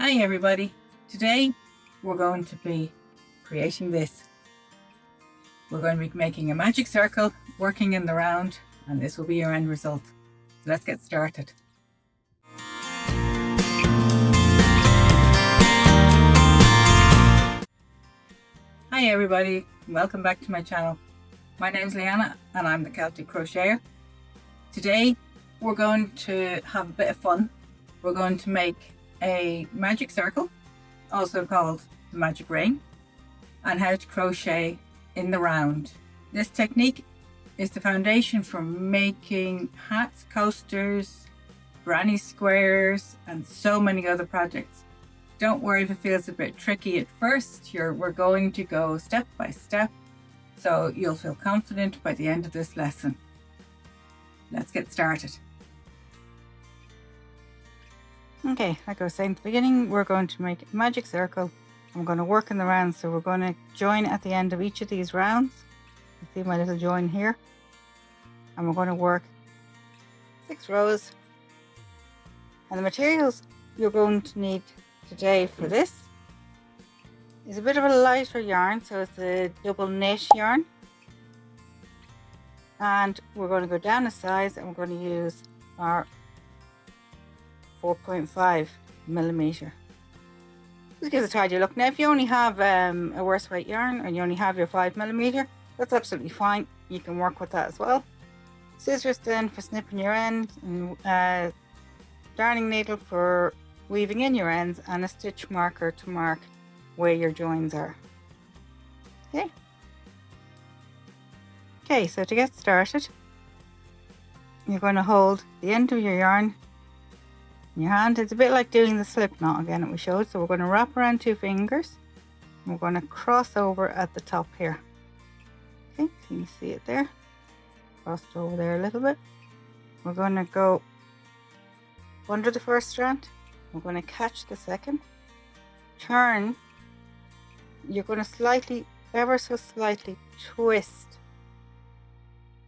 Hi everybody, today we're going to be creating this. We're going to be making a magic circle, working in the round, and this will be your end result. So let's get started. Hi everybody, welcome back to my channel. My name's Leanna and I'm the Celtic Crocheter. Today we're going to have a bit of fun. We're going to make a magic circle, also called the magic ring, and how to crochet in the round. This technique is the foundation for making hats, coasters, granny squares, and so many other projects. Don't worry if it feels a bit tricky at first. We're going to go step by step, so you'll feel confident by the end of this lesson. Let's get started. Okay, like I was saying at the beginning, we're going to make a magic circle. I'm going to work in the round, so we're going to join at the end of each of these rounds. You see my little join here, and we're going to work 6 rows. And the materials you're going to need today for this is a bit of a lighter yarn, so it's a double knit yarn, and we're going to go down a size and we're going to use our 4.5 millimeter. This gives a tidy look. Now if you only have a worse weight yarn and you only have your 5 millimeter, that's absolutely fine. You can work with that as well. Scissors then for snipping your ends, and darning needle for weaving in your ends, and a stitch marker to mark where your joins are. Okay, so to get started, you're going to hold the end of your yarn in your hand. It's a bit like doing the slip knot again that we showed. So we're going to wrap around 2 fingers and we're going to cross over at the top here. Okay, so you see it there, crossed over there a little bit. We're going to go under the first strand, we're going to catch the second, turn, you're going to slightly, ever so slightly twist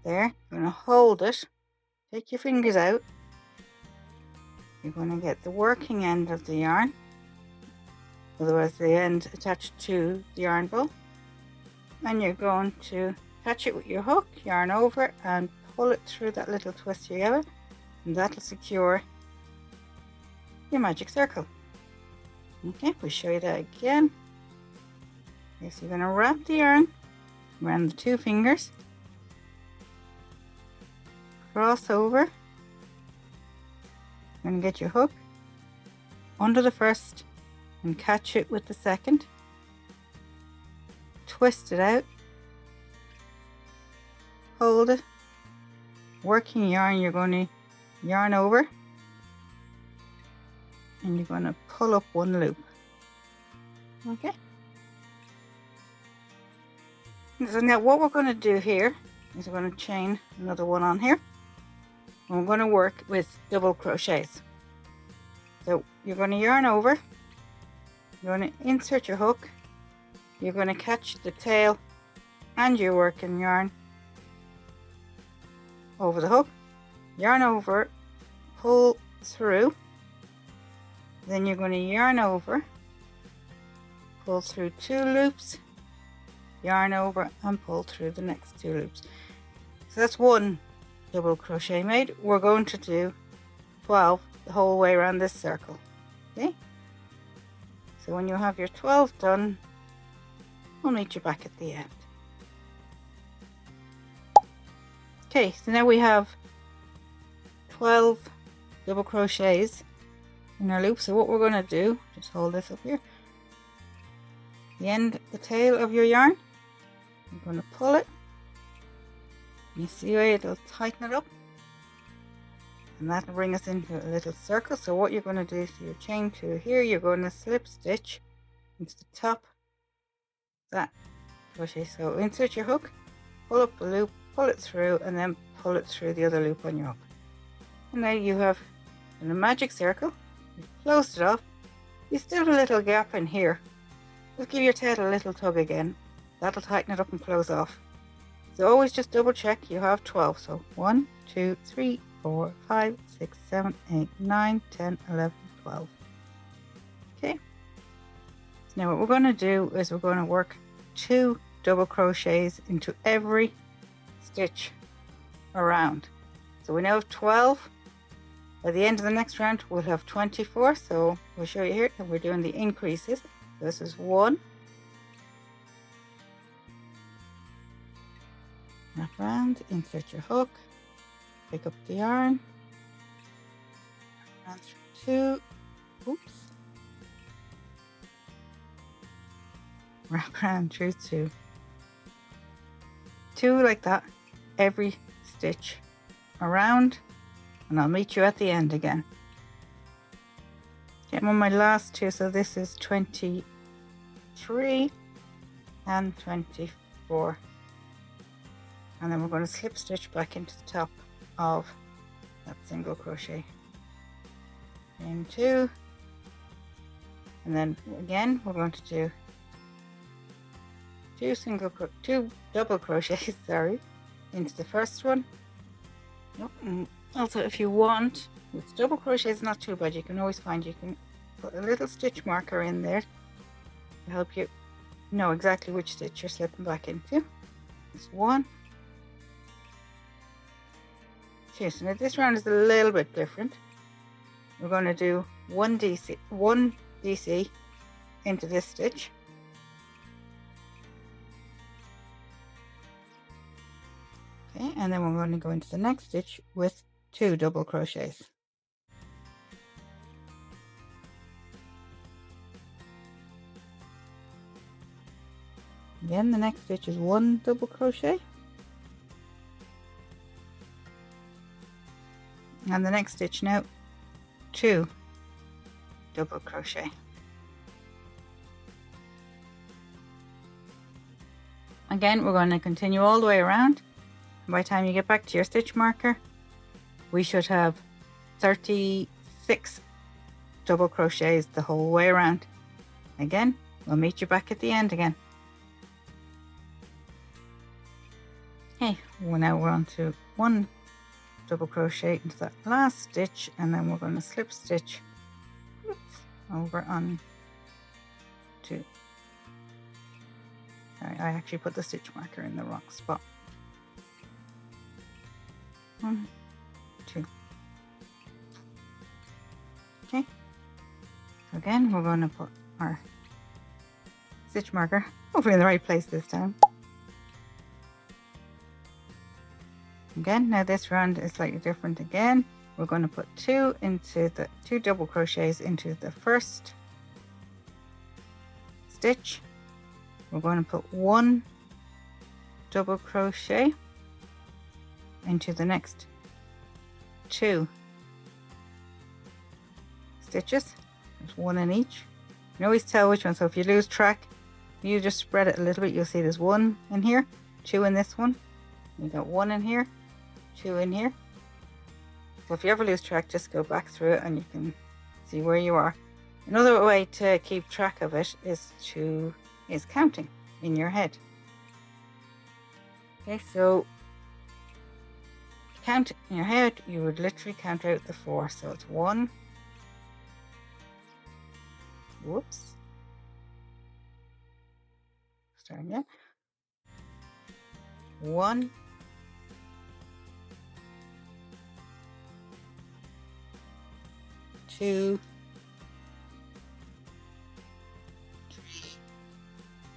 there, you're going to hold it, take your fingers out. You're going to get the working end of the yarn, otherwise the end attached to the yarn ball, and you're going to catch it with your hook, yarn over and pull it through that little twist you give it, and that'll secure your magic circle. Okay, we'll show you that again. Okay, so you're going to wrap the yarn around the 2 fingers, cross over. You're going to get your hook under the first and catch it with the second, twist it out, hold it, working yarn, you're going to yarn over and you're going to pull up 1 loop. Okay, so now what we're going to do here is we're going to chain another one on here. We're going to work with double crochets. So you're going to yarn over, you're going to insert your hook, you're going to catch the tail and your working yarn over the hook, yarn over, pull through, then you're going to yarn over, pull through 2 loops, yarn over and pull through the next 2 loops. So that's 1 double crochet made. We're going to do 12 the whole way around this circle. Okay, so when you have your 12 done, I'll meet you back at the end. Okay, so now we have 12 double crochets in our loop. So what we're going to do, just hold this up here, the tail of your yarn, you're going to pull it. You see where it'll tighten it up, and that'll bring us into a little circle. So what you're going to do is your chain 2 here, you're going to slip stitch into the top that crochet. So insert your hook, pull up the loop, pull it through, and then pull it through the other loop on your hook. And now you have a magic circle. You've closed it off. You still have a little gap in here. Just give your tail a little tug again. That'll tighten it up and close off. So always just double check you have 12. So 1, 2, 3, 4, 5, 6, 7, 8, 9, 10, 11, 12. Okay, so now what we're going to do is we're going to work 2 double crochets into every stitch around. So we now have 12. By the end of the next round we'll have 24, so we'll show you here that we're doing the increases. So this is 1, wrap around, insert your hook, pick up the yarn, and through 2, oops, wrap around through 2 like that every stitch around, and I'll meet you at the end again. Okay, I'm on my last 2, so this is 23 and 24, and then we're going to slip stitch back into the top of that single crochet in 2, and then again we're going to do 2 double crochets, sorry, into the first one. Also, if you want, with double crochets not too bad, you can always find you can put a little stitch marker in there to help you know exactly which stitch you're slipping back into. It's 1, 2. So now this round is a little bit different. We're going to do 1 DC into this stitch, okay, and then we're going to go into the next stitch with 2 double crochets. Again, the next stitch is 1 double crochet, and the next stitch now 2 double crochet. Again, we're going to continue all the way around. By the time you get back to your stitch marker, we should have 36 double crochets the whole way around. Again, we'll meet you back at the end again. Okay, well now we're on to 1 double crochet into that last stitch, and then we're going to slip stitch over on 2. Sorry, I actually put the stitch marker in the wrong spot. 1, 2. Okay, so again we're going to put our stitch marker hopefully in the right place this time. Again, now this round is slightly different again. We're going to put 2 double crochets into the first stitch. We're going to put 1 double crochet into the next 2 stitches. There's 1 in each. You can always tell which one, so if you lose track, you just spread it a little bit. You'll see there's 1 in here, 2 in this one, you got 1 in here, 2 in here. So if you ever lose track, just go back through it and you can see where you are. Another way to keep track of it is counting in your head. Okay, so count in your head, you would literally count out the 4. So it's 1, whoops, starting again, 1, 2, 3,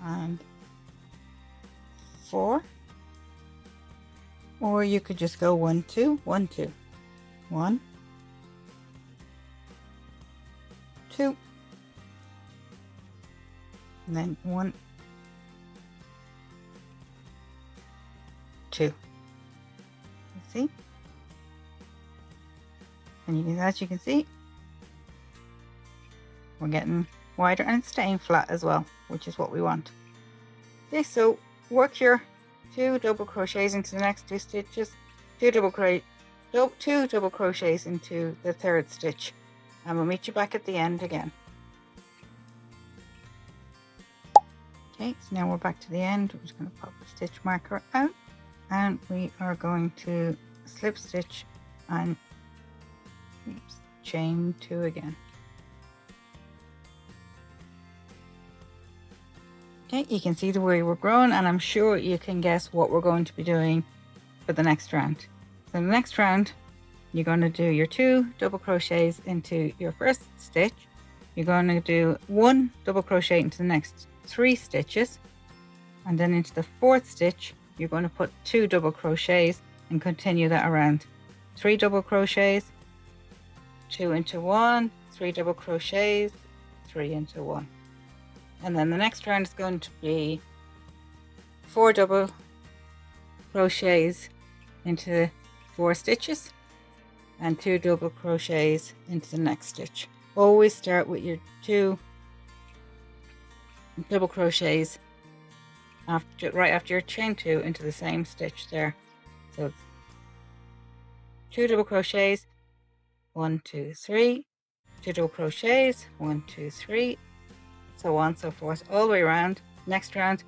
and 4. Or you could just go 1, 2, 1, 2, 1, 2, and then 1, 2. You see? And as you can see, we're getting wider and it's staying flat as well, which is what we want. Okay, so work your 2 double crochets into the next 2 stitches, 2 double crochets into the 3rd stitch, and we'll meet you back at the end again. Okay, so now we're back to the end. We're just going to pop the stitch marker out, and we are going to slip stitch and chain 2 again. Okay, you can see the way we're growing, and I'm sure you can guess what we're going to be doing for the next round. So the next round, you're going to do your 2 double crochets into your first stitch. You're going to do 1 double crochet into the next 3 stitches, and then into the 4th stitch you're going to put 2 double crochets and continue that around. 3 double crochets, 2 into 1, 3 double crochets, 3 into 1. And then the next round is going to be 4 double crochets into 4 stitches and 2 double crochets into the next stitch. Always start with your 2 double crochets right after your chain 2 into the same stitch there. So it's 2 double crochets, 1, 2, 3, 2 double crochets, 1, 2, 3, so on so forth all the way around. Next round,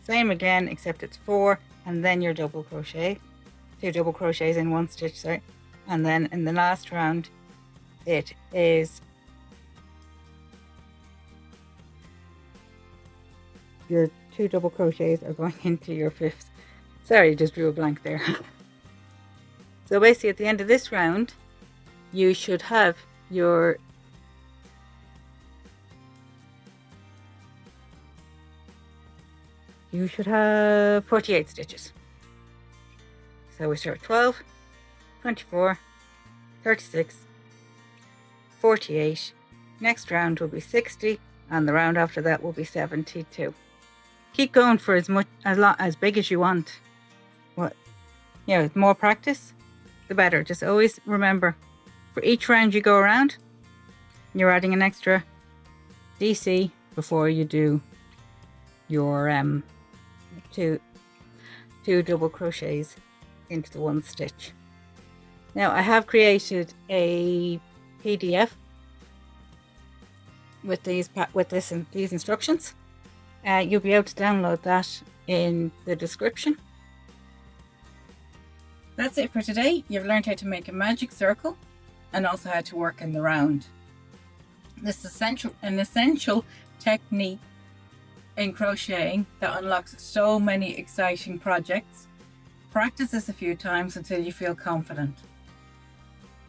same again, except it's 4 and then your double crochet, 2 double crochets in 1 stitch, sorry. And then in the last round it is your 2 double crochets are going into your 5th. Sorry, just drew a blank there. So basically at the end of this round you should have your you should have 48 stitches. So we start with 12, 24, 36, 48. Next round will be 60, and the round after that will be 72. Keep going for as big as you want. The more practice, the better. Just always remember, for each round you go around, you're adding an extra DC before you do your two double crochets into the 1 stitch. Now I have created a PDF with these instructions. You'll be able to download that in the description. That's it for today. You've learned how to make a magic circle and also how to work in the round. This is an essential technique in crocheting that unlocks so many exciting projects. Practice this a few times until you feel confident.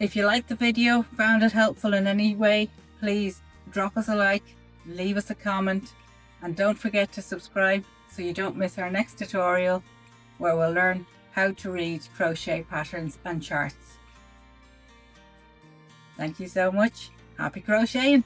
If you liked the video, found it helpful in any way, please drop us a like, leave us a comment, and don't forget to subscribe so you don't miss our next tutorial where we'll learn how to read crochet patterns and charts. Thank you so much. Happy crocheting!